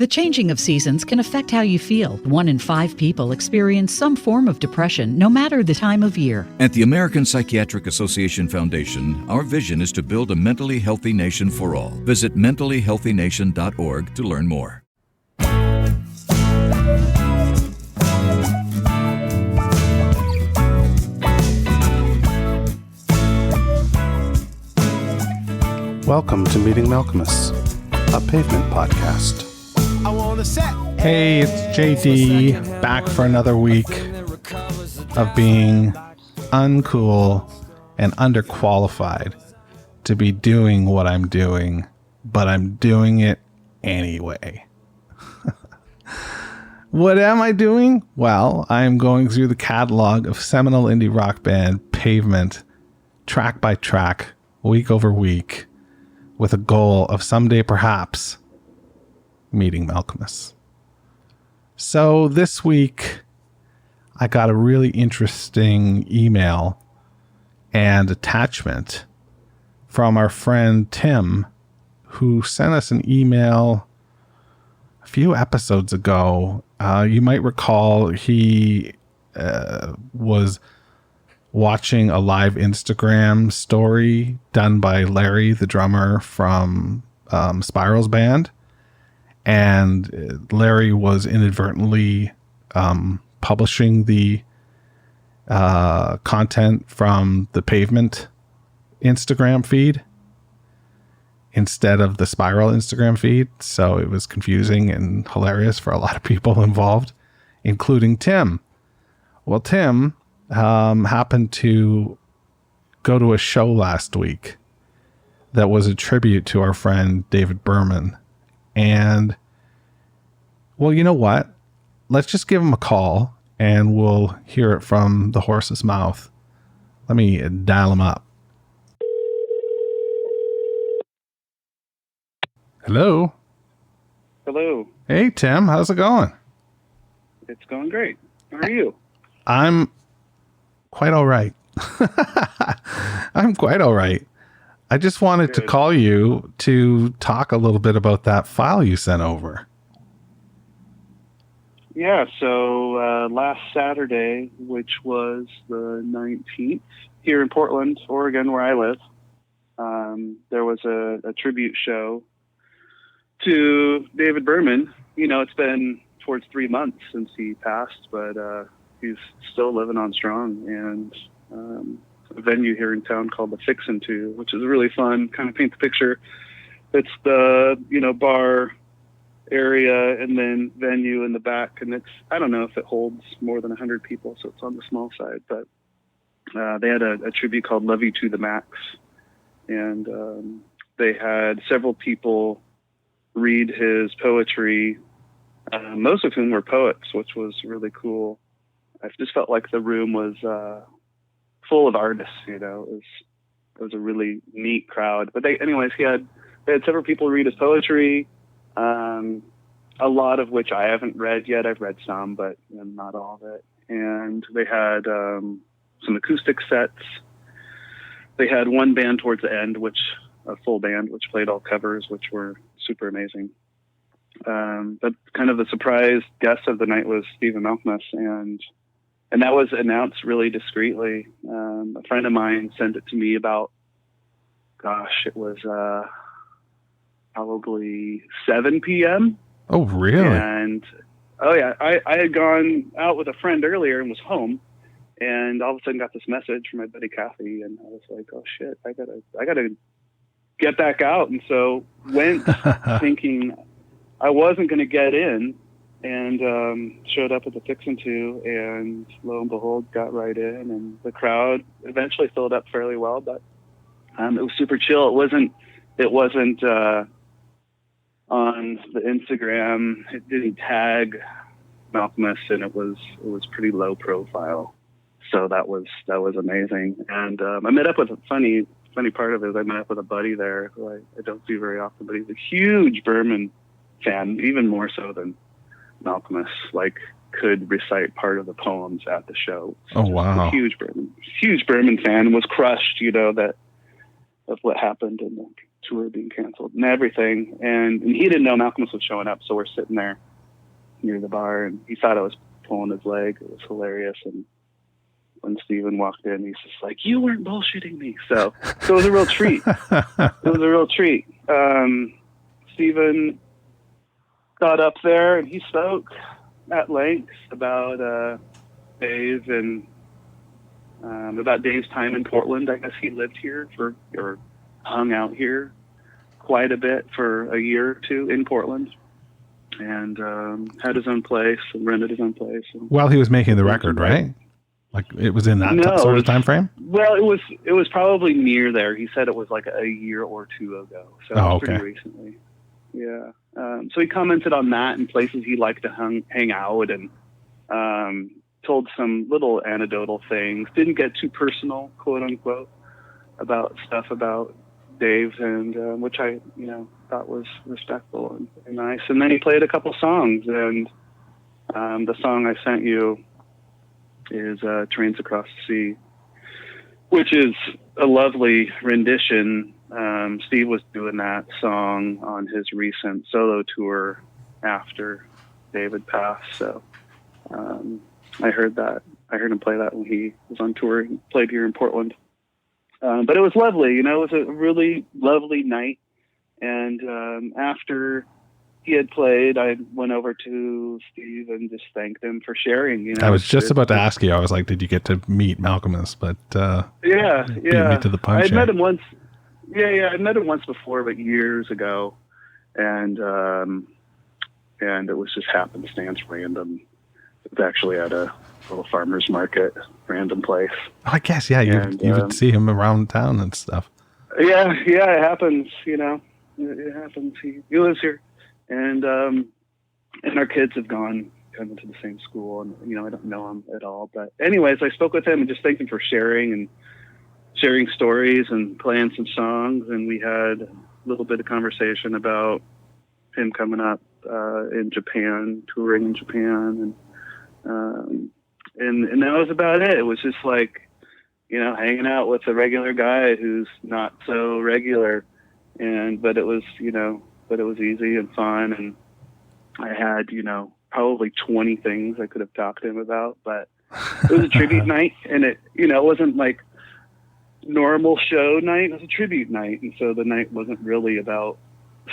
The changing of seasons can affect how you feel. 1 in 5 people experience some form of depression, no matter the time of year. At the American Psychiatric Association Foundation, our vision is to build a mentally healthy nation for all. Visit mentallyhealthynation.org to learn more. Welcome to Meeting Malcolmus, a pavement podcast. Hey, it's JD, back for another week of being uncool and underqualified to be doing what I'm doing, but I'm doing it anyway. What am I doing? Well, I'm going through the catalog of seminal indie rock band Pavement, track by track, week over week, with a goal of someday perhaps meeting Malcolmus. So this week, I got a really interesting email and attachment from our friend Tim, who sent us an email a few episodes ago. You might recall he was watching a live Instagram story done by Larry, the drummer from Spiral's band. And Larry was inadvertently publishing the content from the Pavement Instagram feed instead of the Spiral Instagram feed. So it was confusing and hilarious for a lot of people involved, including Tim. Well, Tim happened to go to a show last week that was a tribute to our friend David Berman. And, well, you know what? Let's just give him a call and we'll hear it from the horse's mouth. Let me dial him up. Hello. Hello. Hey, Tim. How's it going? It's going great. How are you? I'm quite all right. I'm quite all right. I just wanted to call you to talk a little bit about that file you sent over. Yeah, so last Saturday, which was the 19th, here in Portland, Oregon, where I live, there was a tribute show to David Berman. You know, it's been towards 3 months since he passed, but he's still living on strong. And a venue here in town called the Fixin' To, which is really fun, kind of paint the picture. It's the, bar area and then venue in the back. And it's, I don't know if it holds more than 100 people, so it's on the small side. But they had a tribute called Love You to the Max. And they had several people read his poetry, most of whom were poets, which was really cool. I just felt like the room was full of artists, it was a really neat crowd. But they had several people read his poetry, a lot of which I haven't read yet. I've read some, but not all of it. And they had some acoustic sets. They had one band towards the end, a full band, which played all covers, which were super amazing. But kind of the surprise guest of the night was Stephen Malcolmus, and that was announced really discreetly. A friend of mine sent it to me about, it was probably 7 p.m. Oh, really? And, I had gone out with a friend earlier and was home, and all of a sudden got this message from my buddy Kathy, and I was like, oh, shit, I gotta get back out. And so went thinking I wasn't going to get in, and showed up at the Fixin' To, and lo and behold, got right in, and the crowd eventually filled up fairly well, but it was super chill. It wasn't on the Instagram. It didn't tag Malcolmus, and it was pretty low profile. So that was amazing. And I met up with a funny part of it is I met up with a buddy there who I don't see very often, but he's a huge Berman fan, even more so than Malcolmus, could recite part of the poems at the show. Oh, wow. A huge Berman fan, and was crushed, of what happened. And tour being canceled and everything. And he didn't know Malcolm was showing up, so we're sitting there near the bar, and he thought I was pulling his leg. It was hilarious. And when Steven walked in, he's just like, "You weren't bullshitting me." So it was a real treat. Steven got up there and he spoke at length about Dave and about Dave's time in Portland. I guess he lived here or hung out here quite a bit for a year or two in Portland, and had his own place and rented his own place. While he was making the record, right? Like it was in that sort of time frame? Well, it was probably near there. He said it was like a year or two ago. So it was pretty recently. Yeah. So he commented on that and places he liked to hang out, and told some little anecdotal things. Didn't get too personal, quote unquote, about stuff about Dave, and which I thought was respectful and nice. And then he played a couple songs, and the song I sent you is Trains Across the Sea, which is a lovely rendition. Steve was doing that song on his recent solo tour after David passed. So I heard him play that when he was on tour. He played here in Portland. But it was lovely. It was a really lovely night. And after he had played, I went over to Steve and just thanked him for sharing. I was just about to ask you. I was like, did you get to meet Malcolmus? But yeah, beat me to the punch. I'd met him once. Yeah, I met him once before, but years ago, and it was just happenstance, random. It was actually at a little farmer's market, random place. Oh, I guess, yeah, you would see him around town and stuff. Yeah, it happens. It happens. He lives here. And our kids have gone kind of to the same school, and I don't know him at all. But anyways, I spoke with him and just thanked him for sharing stories and playing some songs, and we had a little bit of conversation about him coming up in Japan, touring in Japan, and that was about it. It was just like hanging out with a regular guy who's not so regular, but it was easy and fun, and I had, probably 20 things I could have talked to him about, but it was a tribute night, and it wasn't like normal show night. It was a tribute night, and so the night wasn't really about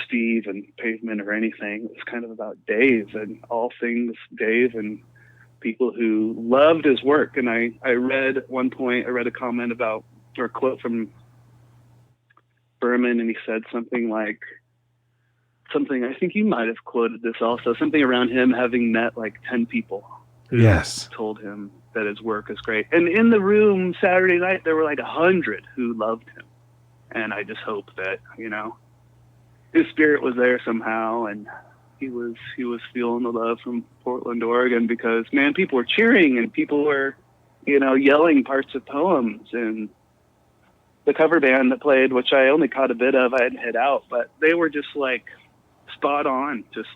Steve and Pavement or anything. It was kind of about Dave and all things Dave and people who loved his work. And I read at one point, a comment about, or a quote from Berman, and he said something, I think you might have quoted this also, something around him having met like 10 people who told him that his work is great. And in the room Saturday night, there were like 100 who loved him. And I just hope that, his spirit was there somehow, and he was feeling the love from Portland, Oregon, because man, people were cheering and people were, yelling parts of poems, and the cover band that played, which I only caught a bit of, I hadn't hit out, but they were just like spot on, just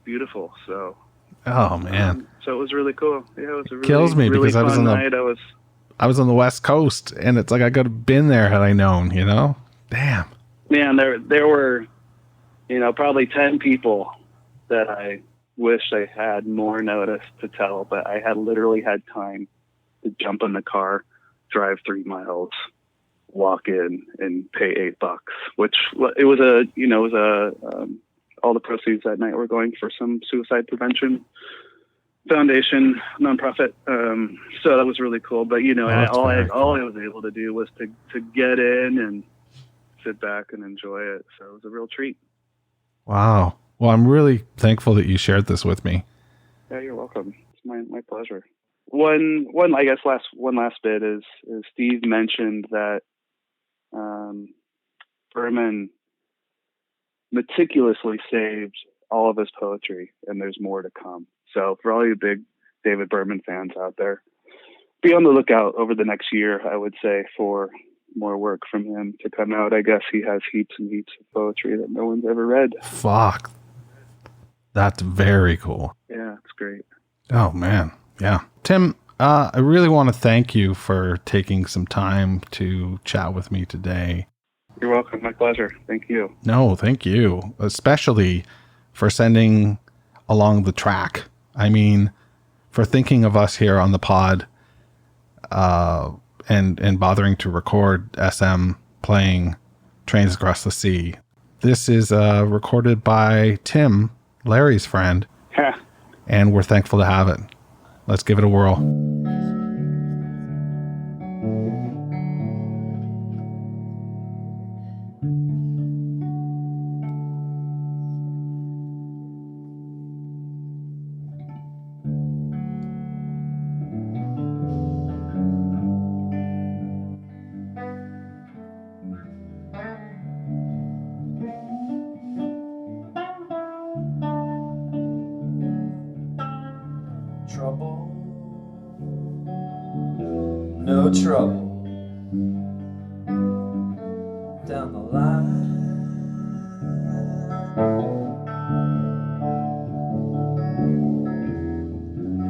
beautiful. So, oh man, so it was really cool. Yeah, it was a really, kills me really because I was on night. I was on the West Coast, and it's like I could have been there had I known. Damn. Man, there were, probably 10 people that I wish I had more notice to tell, but I had literally had time to jump in the car, drive 3 miles, walk in, and pay $8, which it was all the proceeds that night were going for some suicide prevention foundation nonprofit. So that was really cool. But all I was able to do was to get in and sit back and enjoy it. So it was a real treat. Wow. Well, I'm really thankful that you shared this with me. Yeah, you're welcome. It's my pleasure. One last bit is Steve mentioned that Berman meticulously saved all of his poetry, and there's more to come. So for all you big David Berman fans out there, be on the lookout over the next year, I would say, for more work from him to come out. I guess he has heaps and heaps of poetry that no one's ever read. Fuck. That's very cool. Yeah, it's great. Oh, man. Yeah. Tim, I really want to thank you for taking some time to chat with me today. You're welcome. My pleasure. Thank you. No, thank you. Especially for sending along the track. I mean, for thinking of us here on the pod, and bothering to record SM playing Trains Across the Sea. This is recorded by Tim, Larry's friend, and we're thankful to have it. Let's give it a whirl. Trouble, no trouble down the line.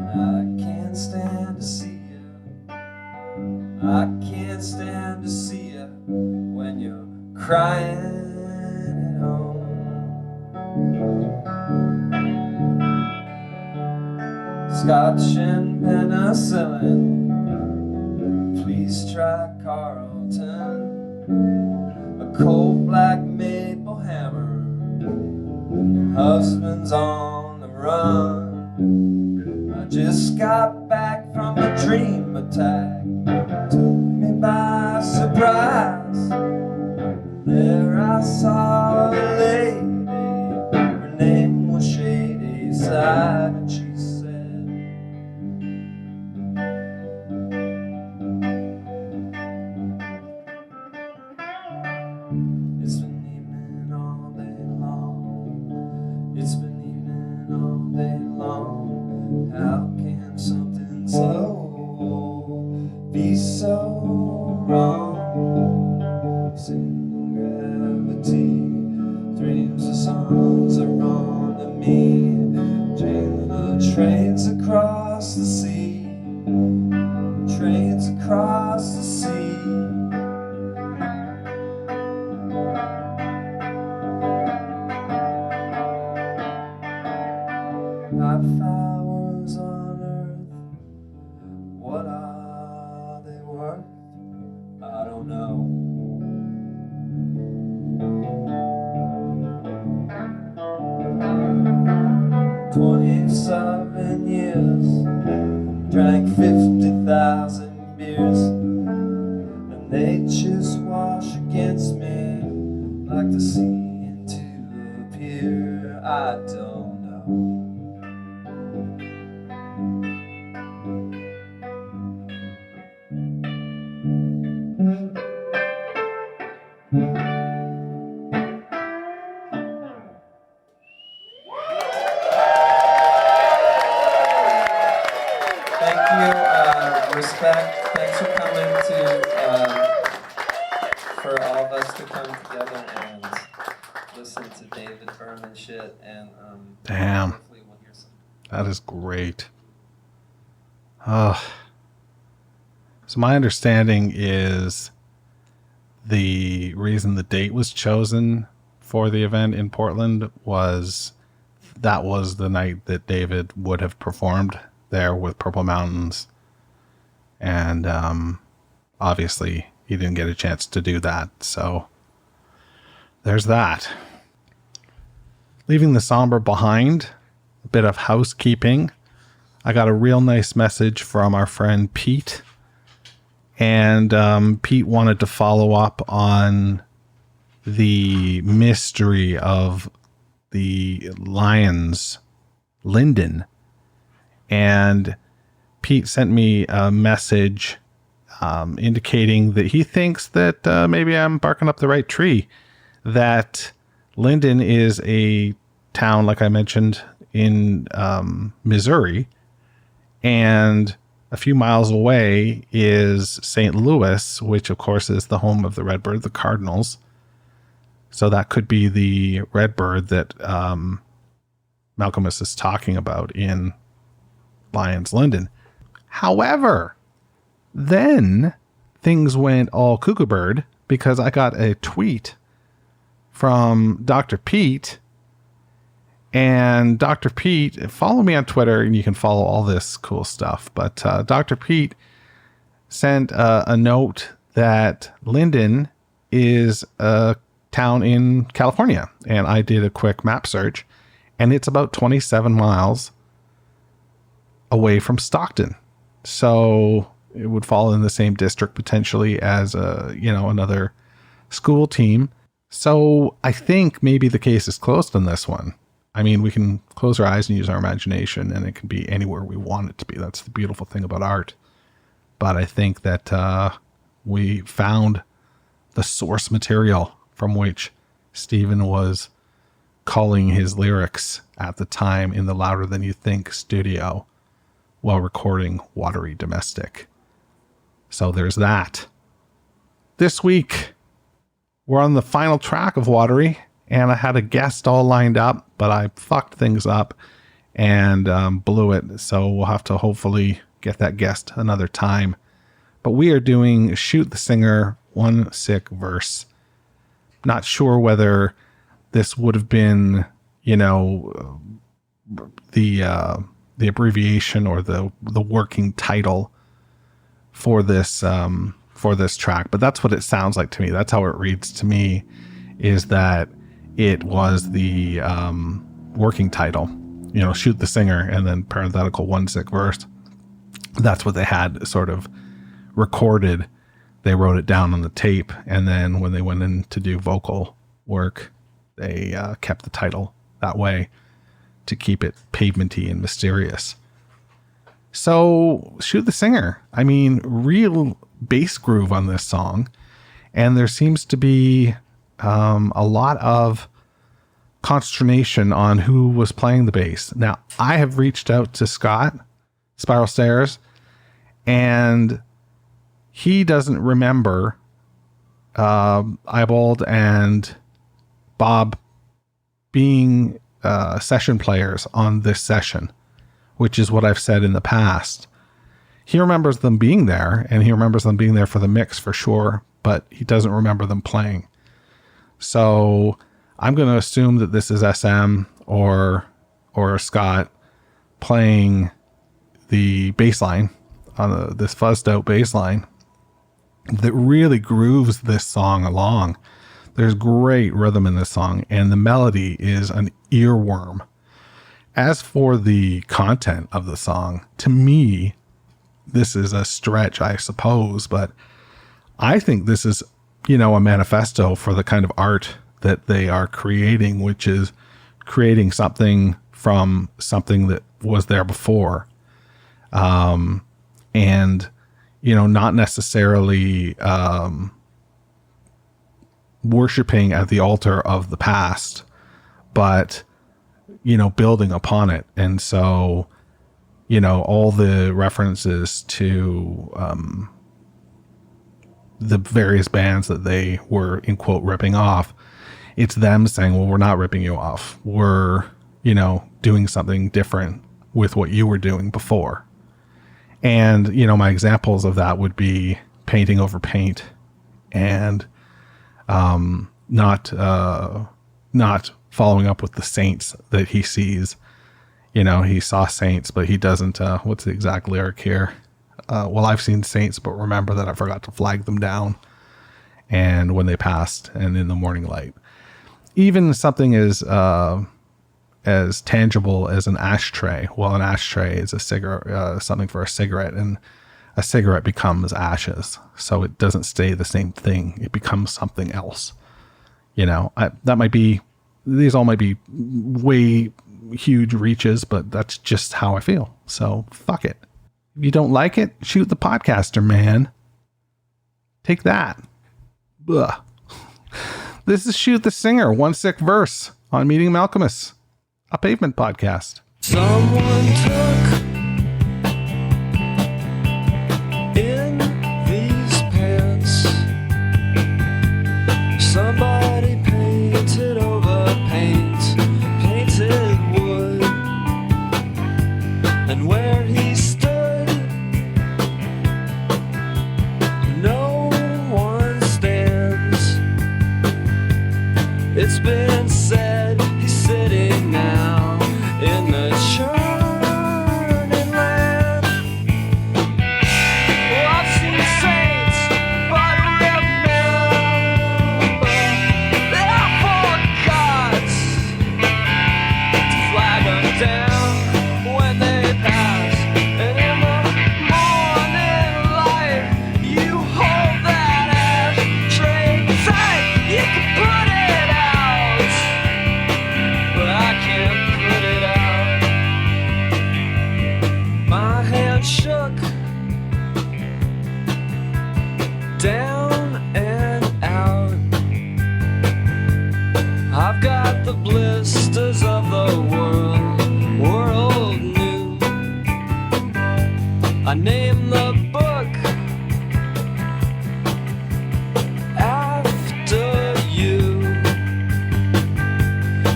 I can't stand to see you. I can't stand to see you when you're crying at home. Scotch and penicillin, please try Carlton. A cold black maple hammer, husband's on the run. I just got back from a dream attack, took me by surprise. There I saw a lady, her name was Shady Side, and she drank 50,000 beers, and they just wash against me like the sea into a pier. I don't know. Thanks for coming for all of us to come together and listen to David Berman shit. And damn, hopefully we'll hear some. That is great. So my understanding is the reason the date was chosen for the event in Portland was that was the night that David would have performed there with Purple Mountains. And obviously he didn't get a chance to do that. So there's that. Leaving the somber behind, a bit of housekeeping. I got a real nice message from our friend Pete. And Pete wanted to follow up on the mystery of the Lions Linden. And Pete sent me a message indicating that he thinks that maybe I'm barking up the right tree, that Linden is a town, like I mentioned, in Missouri, and a few miles away is St. Louis, which of course is the home of the Redbird, the Cardinals. So that could be the Redbird that Malcolmus is talking about in Lions Linden. However, then things went all cuckoo bird because I got a tweet from Dr. Pete. And Dr. Pete, follow me on Twitter and you can follow all this cool stuff. But Dr. Pete sent a note that Linden is a town in California. And I did a quick map search, and it's about 27 miles away from Stockton. So it would fall in the same district potentially as another school team. So I think maybe the case is closed on this one. I mean, we can close our eyes and use our imagination, and it can be anywhere we want it to be. That's the beautiful thing about art. But I think that we found the source material from which Stephen was culling his lyrics at the time in the Louder Than You Think studio while recording Watery Domestic. So there's that. This week, we're on the final track of Watery, and I had a guest all lined up, but I fucked things up and blew it. So we'll have to hopefully get that guest another time. But we are doing Shoot the Singer, One Sick Verse. Not sure whether this would have been, the abbreviation or the working title for this track, but that's what it sounds like to me. That's how it reads to me, is that it was the working title, Shoot the Singer, and then parenthetical One Sick Verse. That's what they had sort of recorded. They wrote it down on the tape, and then when they went in to do vocal work, they kept the title that way to keep it pavementy and mysterious. So Shoot the Singer, I mean, real bass groove on this song, and there seems to be a lot of consternation on who was playing the bass. Now, I have reached out to Scott Spiral Stairs, and he doesn't remember Eyebold and Bob being session players on this session, which is what I've said in the past. He remembers them being there, and he remembers them being there for the mix for sure, but he doesn't remember them playing. So I'm going to assume that this is SM or Scott playing the bass line on this fuzzed out bass line that really grooves this song along. There's great rhythm in this song, and the melody is an earworm. As for the content of the song, to me, this is a stretch, I suppose, but I think this is, a manifesto for the kind of art that they are creating, which is creating something from something that was there before. And, not necessarily worshiping at the altar of the past, but, building upon it. And so, all the references to the various bands that they were, in quote, ripping off, it's them saying, well, we're not ripping you off. We're, doing something different with what you were doing before. And, my examples of that would be painting over paint and not following up with the saints that he sees. He saw saints, but he doesn't, what's the exact lyric here? Well, I've seen saints, but remember that I forgot to flag them down. And when they passed and in the morning light, even something as tangible as an ashtray. Well, an ashtray is a cigarette, something for a cigarette, and a cigarette becomes ashes. So it doesn't stay the same thing. It becomes something else. These all might be way huge reaches, but that's just how I feel. So fuck it. If you don't like it, shoot the podcaster, man. Take that. Ugh. This is Shoot the Singer, One Sick Verse on Meeting Malcolmus, a Pavement podcast. Someone took in these pants. Somebody painted over paint, painted wood, and where he stood, no one stands. I named the book after you.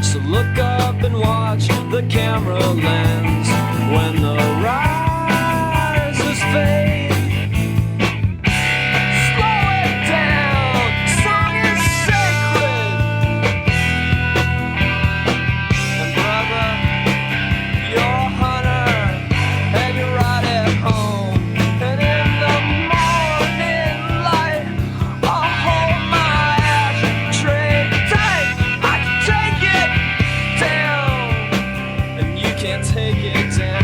So look up and watch the camera lens when the risers fade. Slow it down, song is sacred. And brother, you're a hunter and you're right at home. And in the morning light, I'll hold my ashtray tight. I can take it down, and you can't take it down.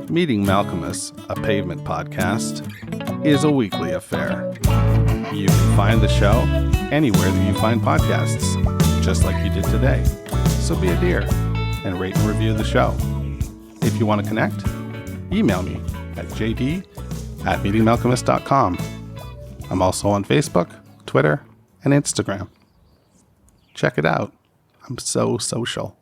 Meeting Malcolmus, a Pavement podcast, is a weekly affair. You can find the show anywhere that you find podcasts, just like you did today. So be a dear and rate and review the show. If you want to connect, email me at jd@meetingmalcolmus.com. I'm also on Facebook, Twitter, and Instagram. Check it out. I'm so social.